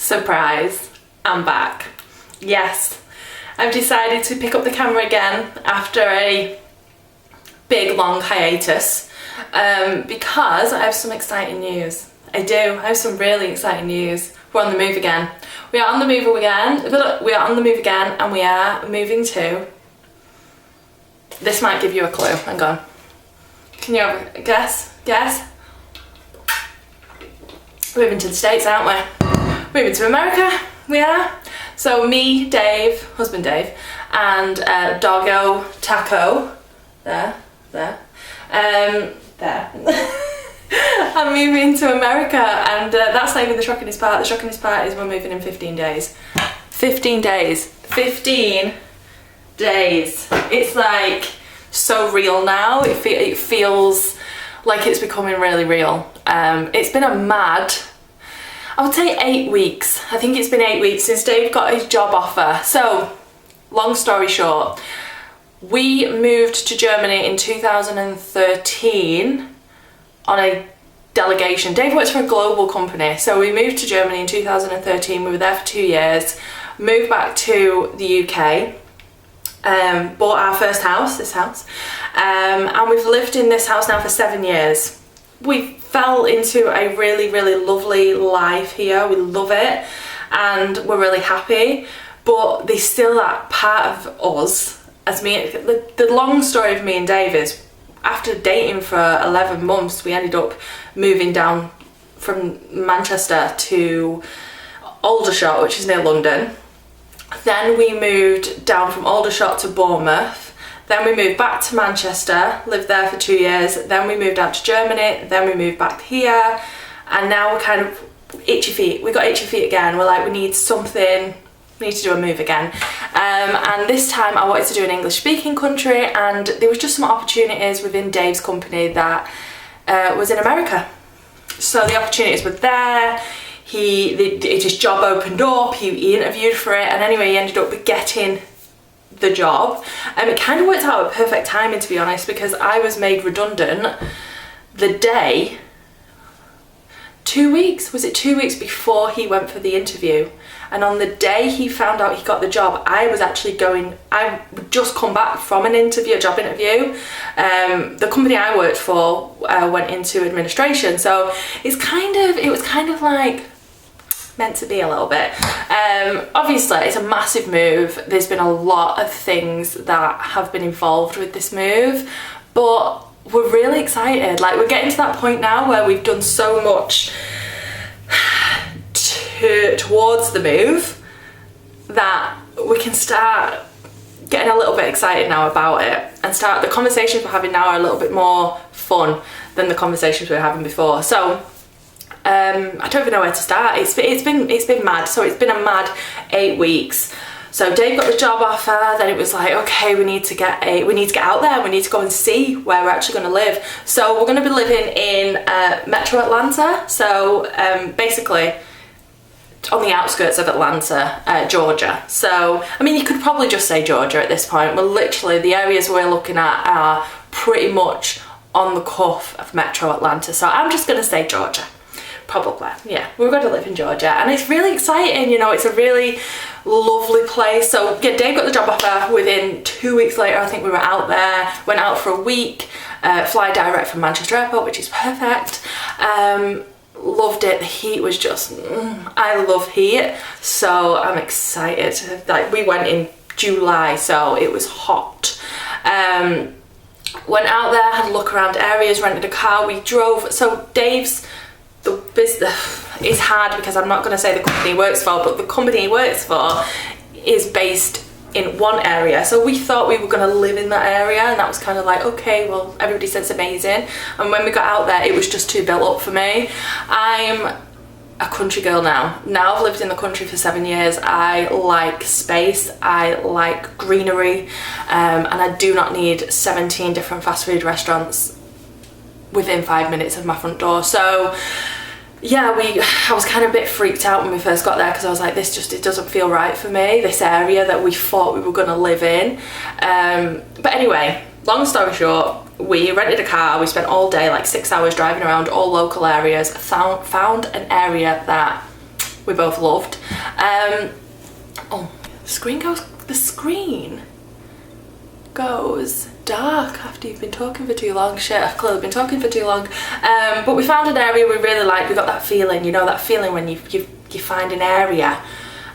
Surprise, I'm back. Yes, I've decided to pick up the camera again after a big long hiatus because I have some exciting news. I have some really exciting news. We're on the move again. We are on the move again, and we are moving to... This might give you a clue. Hang on. Can you have a guess? We're moving to the States, aren't we? Moving to America, we are. So me, Dave, husband Dave, and doggo Taco, there. I'm moving to America, and that's not even the shockingest part. The shockingest part is we're moving in 15 days. 15 days. 15 days. It's like so real now. It feels like it's becoming really real. It's been a mad, I would say 8 weeks. I think it's been 8 weeks since Dave got his job offer. So, long story short, we moved to Germany in 2013 on a delegation. Dave works for a global company, so we moved to Germany in 2013. We were there for 2 years, moved back to the UK, bought our first house, this house, and we've lived in this house now for 7 years. We fell into a really, really lovely life here. We love it and we're really happy, but there's still that part of us as me. The long story of me and Dave is, after dating for 11 months, we ended up moving down from Manchester to Aldershot, which is near London. Then we moved down from Aldershot to Bournemouth. Then we moved back to Manchester, lived there for 2 years. Then we moved out to Germany. Then we moved back here. And now we're kind of itchy feet. We got itchy feet again. We're like, we need something. We need to do a move again. And this time I wanted to do an English speaking country, and there was just some opportunities within Dave's company that was in America. So the opportunities were there. His job opened up, he interviewed for it, and anyway he ended up getting the job. It kind of worked out at perfect timing, to be honest, because I was made redundant the day, 2 weeks, was it 2 weeks before he went for the interview? And on the day he found out he got the job, I just come back from a job interview. The company I worked for went into administration, so it was kind of like meant to be a little bit. Obviously it's a massive move. There's been a lot of things that have been involved with this move, but we're really excited. Like, we're getting to that point now where we've done so much towards the move that we can start getting a little bit excited now about it, and the conversations we're having now are a little bit more fun than the conversations we were having before. So I don't even know where to start. It's been mad. So it's been a mad 8 weeks. So Dave got the job offer. Then it was like, okay, we need to get out there. We need to go and see where we're actually going to live. So we're going to be living in Metro Atlanta. So basically on the outskirts of Atlanta, Georgia. So I mean, you could probably just say Georgia at this point. We're literally, the areas we're looking at are pretty much on the cuff of Metro Atlanta. So I'm just going to say Georgia. Probably, yeah. We're going to live in Georgia, and it's really exciting, you know. It's a really lovely place. So yeah, Dave got the job offer. Within 2 weeks later, I think we were out there, went out for a week, fly direct from Manchester Airport, which is perfect. Loved it. The heat was just, I love heat, so I'm excited. Like, we went in July, so it was hot. Went out there, had a look around areas, rented a car, we drove. So Dave's, the business is hard because I'm not going to say the company he works for, but the company he works for is based in one area. So we thought we were going to live in that area, and that was kind of like, okay, well, everybody says it's amazing. And when we got out there, it was just too built up for me. I'm a country girl now. Now I've lived in the country for 7 years. I like space, I like greenery, and I do not need 17 different fast food restaurants within 5 minutes of my front door. So yeah, I was kind of a bit freaked out when we first got there, because I was like, it doesn't feel right for me, this area that we thought we were going to live in. But anyway, long story short, we rented a car, we spent all day, like 6 hours driving around all local areas, found an area that we both loved. Oh, the screen goes dark after you've been talking for too long. Shit, I've clearly been talking for too long. But we found an area we really liked. We got that feeling, you know, that feeling when you find an area.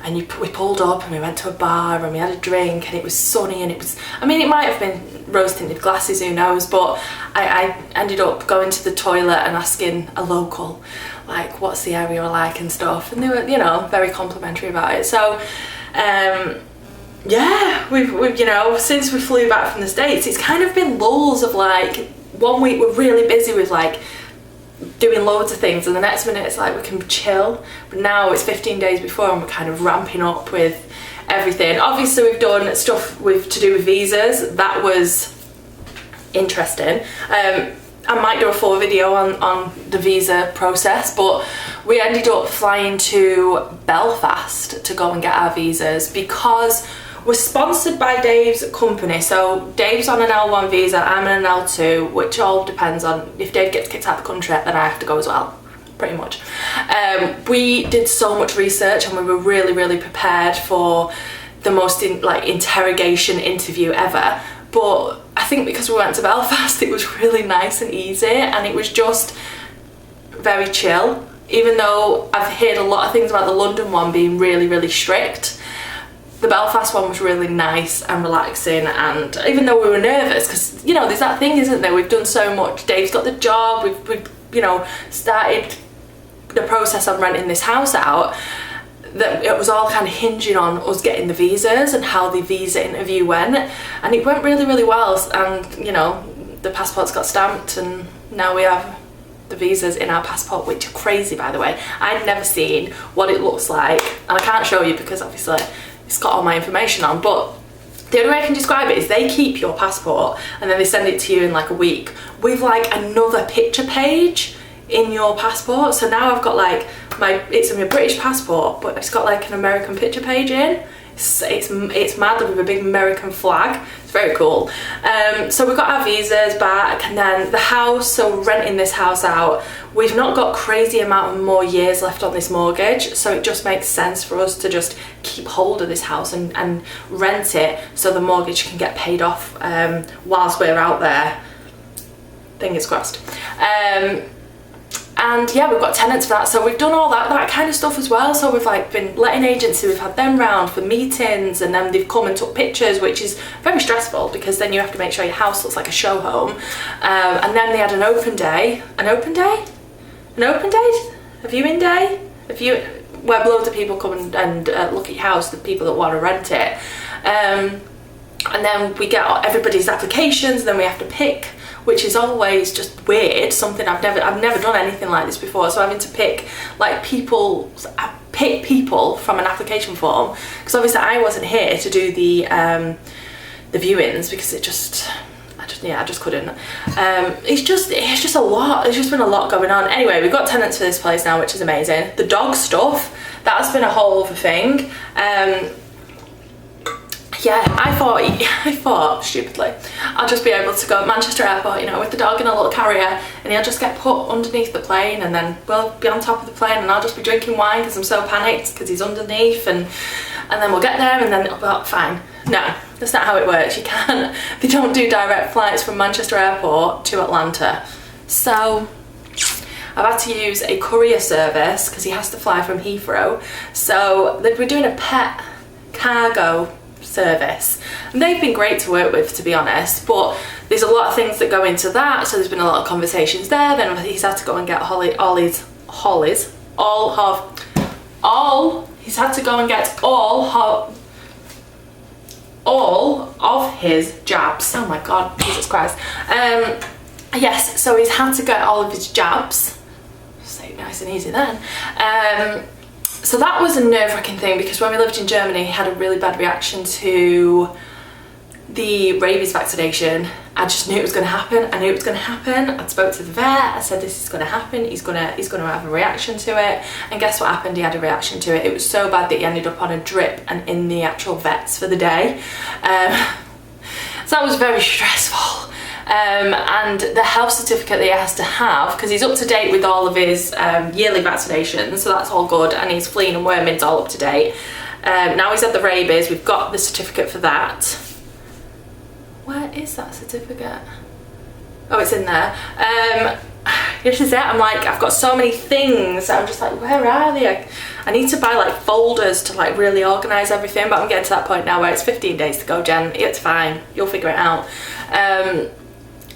And we pulled up and we went to a bar and we had a drink and it was sunny and it was, I mean, it might have been rose tinted glasses, who knows, but I ended up going to the toilet and asking a local, like, what's the area like and stuff, and they were, you know, very complimentary about it. So yeah, we've you know, since we flew back from the States, it's kind of been lulls of like, 1 week we're really busy with like doing loads of things and the next minute it's like we can chill, but now it's 15 days before and we're kind of ramping up with everything. Obviously we've done stuff to do with visas. That was interesting. I might do a full video on the visa process, but we ended up flying to Belfast to go and get our visas because we're sponsored by Dave's company. So Dave's on an L1 visa, I'm on an L2, which all depends on if Dave gets kicked out of the country, then I have to go as well, pretty much. We did so much research and we were really, really prepared for the most interrogation interview ever. But I think because we went to Belfast, it was really nice and easy and it was just very chill. Even though I've heard a lot of things about the London one being really, really strict, the Belfast one was really nice and relaxing. And even though we were nervous, because, you know, there's that thing, isn't there? We've done so much. Dave's got the job. We've you know, started the process on renting this house out. That it was all kind of hinging on us getting the visas and how the visa interview went. And it went really, really well. And, you know, the passports got stamped and now we have the visas in our passport, which are crazy, by the way. I'd never seen what it looks like. And I can't show you because obviously it's got all my information on, but the only way I can describe it is they keep your passport and then they send it to you in like a week with like another picture page in your passport. So now I've got like it's a British passport, but it's got like an American picture page in. It's mad with a big American flag. It's very cool. So we got our visas back and then the house, so we're renting this house out. We've not got crazy amount of more years left on this mortgage, so it just makes sense for us to just keep hold of this house and rent it so the mortgage can get paid off whilst we're out there. Fingers crossed. And yeah, we've got tenants for that, so we've done all that kind of stuff as well. So we've like been letting agency, we've had them round for meetings and then they've come and took pictures, which is very stressful because then you have to make sure your house looks like a show home. And then they had an open day, a viewing day, where loads of people come and look at your house, the people that want to rent it. And then we get everybody's applications, then we have to pick, which is always just weird, something I've never done anything like this before. So having to pick people from an application form, because obviously I wasn't here to do the viewings because I just couldn't. It's just a lot. There's just been a lot going on. Anyway, we've got tenants for this place now, which is amazing. The dog stuff, that's been a whole other thing. Yeah, I thought stupidly I'll just be able to go to Manchester Airport, you know, with the dog in a little carrier, and he'll just get put underneath the plane, and then we'll be on top of the plane, and I'll just be drinking wine because I'm so panicked because he's underneath, and then we'll get there, and then it'll be fine. No, that's not how it works. You can't. They don't do direct flights from Manchester Airport to Atlanta, so I've had to use a courier service because he has to fly from Heathrow. So we're doing a pet cargo service and they've been great to work with, to be honest, but there's a lot of things that go into that, so there's been a lot of conversations there. Then he's had to go and get he's had to go and get all of his jabs. Oh my god, Jesus Christ. Yes, so he's had to get all of his jabs. Say it nice and easy then. So that was a nerve-wracking thing because when we lived in Germany, he had a really bad reaction to the rabies vaccination. I just knew it was going to happen. I knew it was going to happen. I spoke to the vet. I said, this is going to happen. He's going to have a reaction to it. And guess what happened? He had a reaction to it. It was so bad that he ended up on a drip and in the actual vets for the day. So that was very stressful. and the health certificate that he has to have, because he's up to date with all of his yearly vaccinations, so that's all good, and his flea and worming's all up to date. Now he's had the rabies, we've got the certificate for that. Where is that certificate? Oh, it's in there. This is it. I'm like, I've got so many things. I'm just like, where are they? I need to buy like folders to like really organise everything, but I'm getting to that point now where it's 15 days to go, Jen. It's fine. You'll figure it out.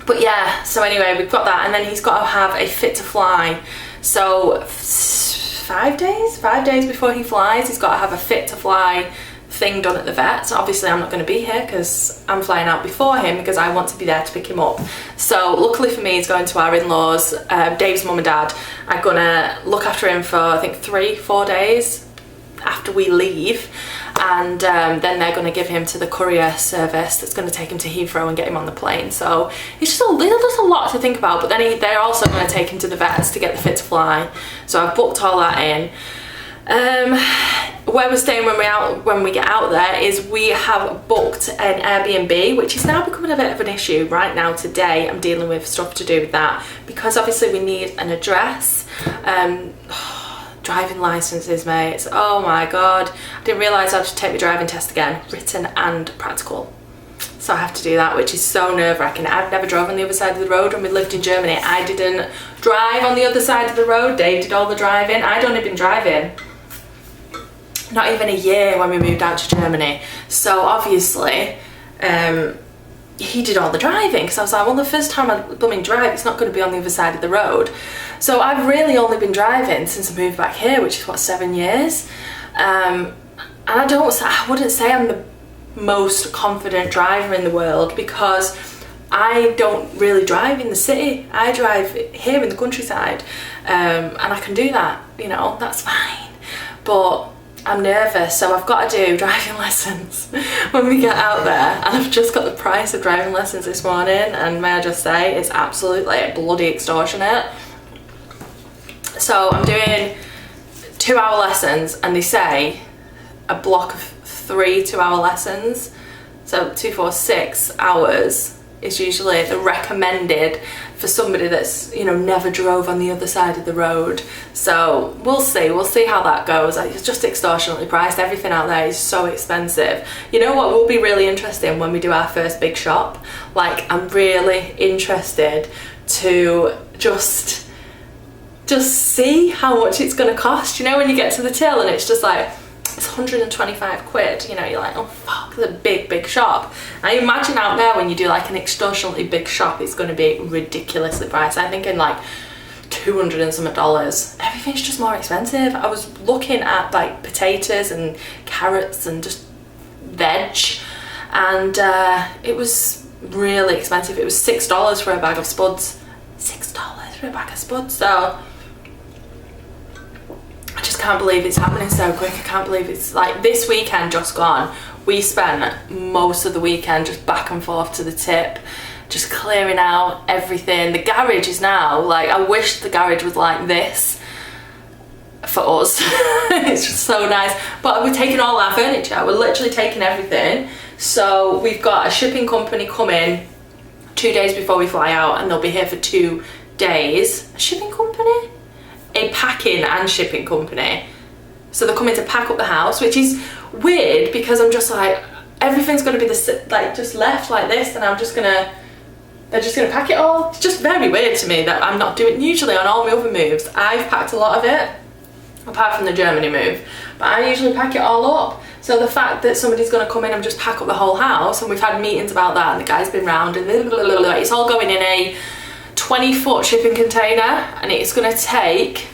But yeah, so anyway, we've got that, and then he's got to have a fit to fly. So 5 days before he flies, he's got to have a fit to fly thing done at the vet. So obviously I'm not going to be here because I'm flying out before him, because I want to be there to pick him up. So luckily for me, he's going to our in-laws, Dave's mum and dad. I'm gonna look after him for I think 3-4 days after we leave, and then they're going to give him to the courier service that's going to take him to Heathrow and get him on the plane. So it's just a lot to think about, but then they're also going to take him to the vets to get the fit to fly. So I've booked all that in. Where we're staying when we get out there is we have booked an Airbnb, which is now becoming a bit of an issue right now. Today I'm dealing with stuff to do with that, because obviously we need an address, driving licenses, mates. Oh my god, I didn't realise I had to take my driving test again, written and practical. So I have to do that, which is so nerve-wracking. I've never drove on the other side of the road. When we lived in Germany, I didn't drive on the other side of the road. Dave did all the driving. I'd only been driving not even a year when we moved out to Germany. So obviously he did all the driving, because I was like, well, the first time I blooming drive, it's not going to be on the other side of the road. So I've really only been driving since I moved back here, which is what, 7 years. And I wouldn't say I'm the most confident driver in the world, because I don't really drive in the city. I drive here in the countryside, and I can do that, you know, that's fine. But I'm nervous, so I've got to do driving lessons when we get out there, and I've just got the price of driving lessons this morning, and may I just say, it's absolutely bloody extortionate. So I'm doing 2-hour lessons, and they say a block of 3 2-hour lessons, so 2, 4, 6 hours is usually the recommended for somebody that's, you know, never drove on the other side of the road. So we'll see how that goes. It's just extortionately priced. Everything out there is so expensive. You know what will be really interesting when we do our first big shop? Like, I'm really interested to just see how much it's going to cost. You know, when you get to the till and it's just like, it's 125 quid, you know, you're like, oh fuck, it's a big shop. I imagine out there when you do like an extortionately big shop, it's going to be ridiculously priced. I think in like $200 and some dollars. Everything's just more expensive. I was looking at like potatoes and carrots and just veg, and it was really expensive. It was $6 for a bag of spuds. $6 for a bag of spuds. So I just can't believe it's happening so quick. I can't believe it's like this weekend just gone. We spent most of the weekend just back and forth to the tip, just clearing out everything. The garage is now like, I wish the garage was like this for us. It's just so nice. But we're taking all our furniture. We're literally taking everything. So we've got a shipping company coming 2 days before we fly out, and they'll be here for 2 days. A shipping company? A packing and shipping company. So they're coming to pack up the house, which is weird because I'm just like, everything's gonna be like just left like this, and they're just gonna pack it all. It's just very weird to me that I'm not doing. Usually on all my other moves, I've packed a lot of it, apart from the Germany move, but I usually pack it all up. So the fact that somebody's gonna come in and just pack up the whole house, and we've had meetings about that, and the guy's been round, and it's all going in a 20-foot shipping container, and it's gonna take,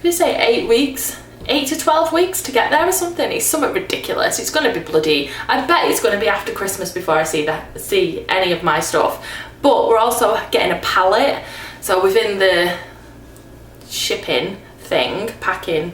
did you say 8 weeks? 8 to 12 weeks to get there or something. It's something ridiculous. It's gonna be bloody, I bet it's gonna be after Christmas before I see any of my stuff. But we're also getting a pallet. So within the shipping thing, packing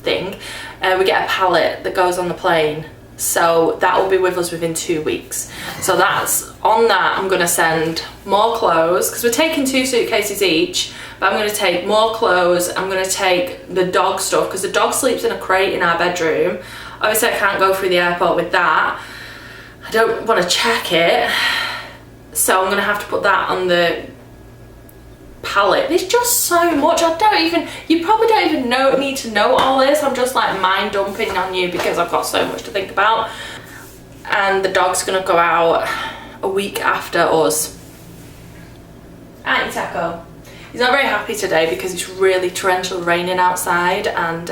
thing, we get a pallet that goes on the plane. So that will be with us within 2 weeks. So that's on that. I'm gonna send more clothes, because we're taking 2 suitcases each, but I'm gonna take more clothes. I'm gonna take the dog stuff, because the dog sleeps in a crate in our bedroom. Obviously I can't go through the airport with that. I don't want to check it. So I'm gonna have to put that on the palette. There's just so much. You probably don't even need to know all this. I'm just like mind dumping on you because I've got so much to think about. And the dog's gonna go out a week after us. Aren't you, Taco? He's not very happy today because it's really torrential raining outside, and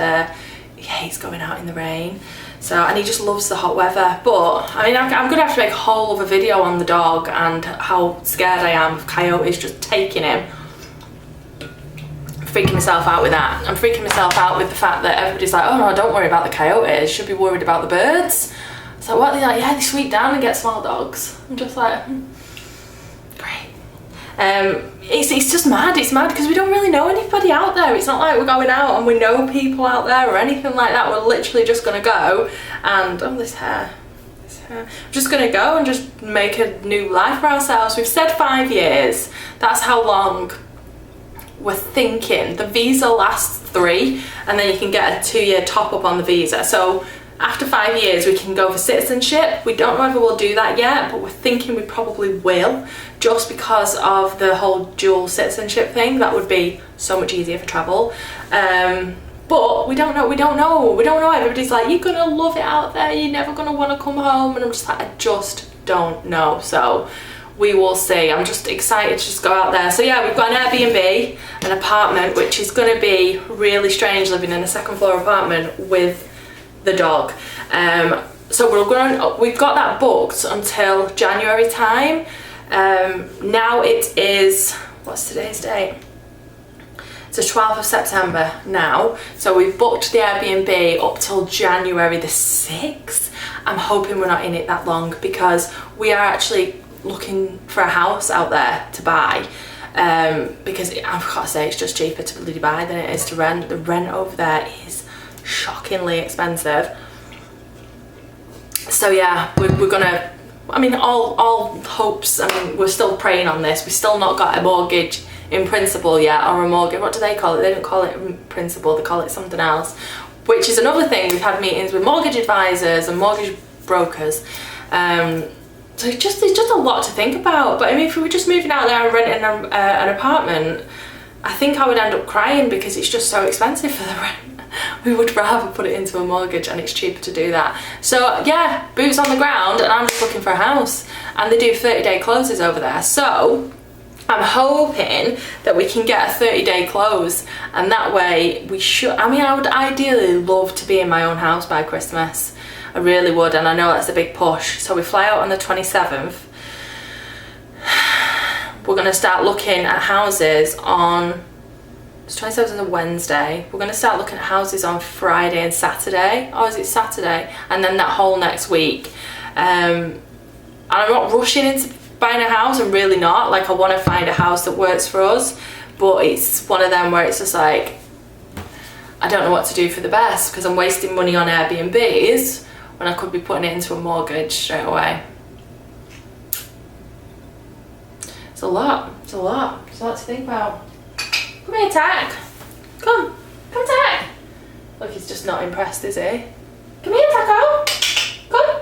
he hates going out in the rain. So, and he just loves the hot weather. But I mean, I'm gonna have to make a whole other video on the dog and how scared I am of coyotes just taking him. I'm freaking myself out with that. I'm freaking myself out with the fact that everybody's like, oh no, don't worry about the coyotes, you should be worried about the birds. So what? They're like, yeah, they sweep down and get small dogs. I'm just like, great. It's just mad. It's mad because we don't really know anybody out there. It's not like we're going out and we know people out there or anything like that. We're literally just gonna go and this hair. We're just gonna go and just make a new life for ourselves. We've said 5 years. That's how long we're thinking. The visa lasts 3, and then you can get a 2-year top up on the visa. So after 5 years we can go for citizenship. We don't know whether we'll do that yet, but we're thinking we probably will, just because of the whole dual citizenship thing. That would be so much easier for travel. But we don't know. Everybody's like, you're gonna love it out there, you're never gonna want to come home, and I'm just like, I just don't know. So we will see. I'm just excited to just go out there. So yeah, we've got an Airbnb, an apartment, which is going to be really strange living in a 2nd floor apartment with the dog. So we've got that booked until January time. Now it is, what's today's date? It's the 12th of September now. So we've booked the Airbnb up till January the 6th. I'm hoping we're not in it that long because we are actually looking for a house out there to buy, because I've got to say it's just cheaper to bloody buy than it is to rent. The rent over there is shockingly expensive. So yeah, we're gonna, I mean, all hopes, I mean, we're still praying on this. We've still not got a mortgage in principle yet, or a mortgage, what do they call it? They don't call it principal, they call it something else, which is another thing. We've had meetings with mortgage advisors and mortgage brokers. So it's just a lot to think about. But I mean, if we were just moving out there and renting an apartment, I think I would end up crying because it's just so expensive for the rent. We would rather put it into a mortgage, and it's cheaper to do that. So yeah, boots on the ground, and I'm just looking for a house. And they do 30-day closes over there. So I'm hoping that we can get a 30-day close, and that way we should, I mean, I would ideally love to be in my own house by Christmas. I really would, and I know that's a big push. So we fly out on the 27th. We're going to start looking at houses on, the 27th is a Wednesday. We're going to start looking at houses on Friday and Saturday. Oh, is it Saturday? And then that whole next week. And I'm not rushing into buying a house. I'm really not. Like, I want to find a house that works for us. But it's one of them where it's just like, I don't know what to do for the best because I'm wasting money on Airbnbs when I could be putting it into a mortgage straight away. It's a lot. It's a lot. It's a lot to think about. Come here, Tack. Come, Tack. Look, he's just not impressed, is he? Come here, Taco. Come.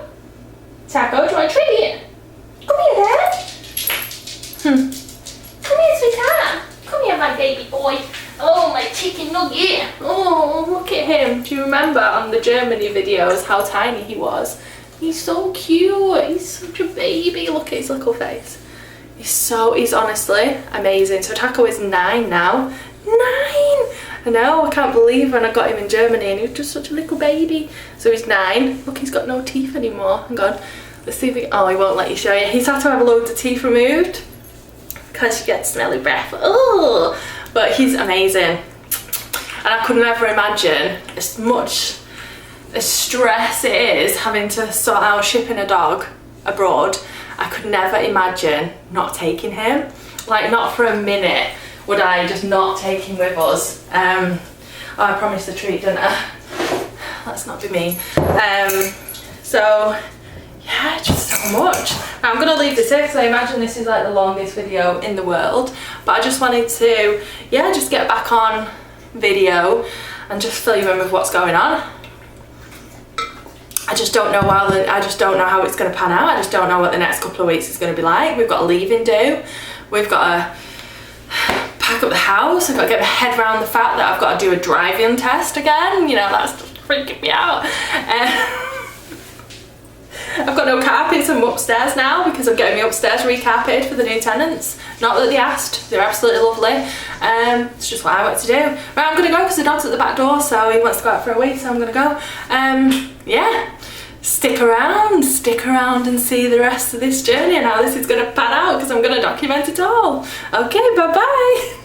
Taco, do you want a treat? Come here, Dad. Come here, sweetheart. Come here, my baby boy. Oh, my chicken nugget. Oh, look at him. Do you remember on the Germany videos how tiny he was? He's so cute. He's such a baby. Look at his little face. He's honestly amazing. So Taco is 9 now. 9! I know, I can't believe when I got him in Germany and he was just such a little baby. So he's 9. Look, he's got no teeth anymore. Hang on. Let's see if he, oh, he won't let you show you. He's had to have loads of teeth removed because you get smelly breath. Oh, but he's amazing. And I could never imagine as much as stress it is having to sort out shipping a dog abroad. I could never imagine not taking him. Like, not for a minute would I just not take him with us. Oh, I promised a treat, didn't I? Let's not be mean. So yeah, just so much. Now, I'm gonna leave this here because I imagine this is like the longest video in the world, but I just wanted to, yeah, just get back on video and just fill you in with what's going on. I just don't know I just don't know how it's going to pan out. I just don't know what the next couple of weeks is going to be like. We've got a leaving do. We've got to pack up the house. I've got to get my head around the fact that I've got to do a driving test again. You know, that's freaking me out. I've got no carpets. I'm upstairs now because I'm getting my upstairs recarpeted for the new tenants. Not that they asked, they're absolutely lovely. It's just what I want to do. Right, I'm gonna go because the dog's at the back door, so he wants to go out for a wee, so I'm gonna go. Yeah, stick around and see the rest of this journey and how this is gonna pan out, because I'm gonna document it all. Okay, bye bye.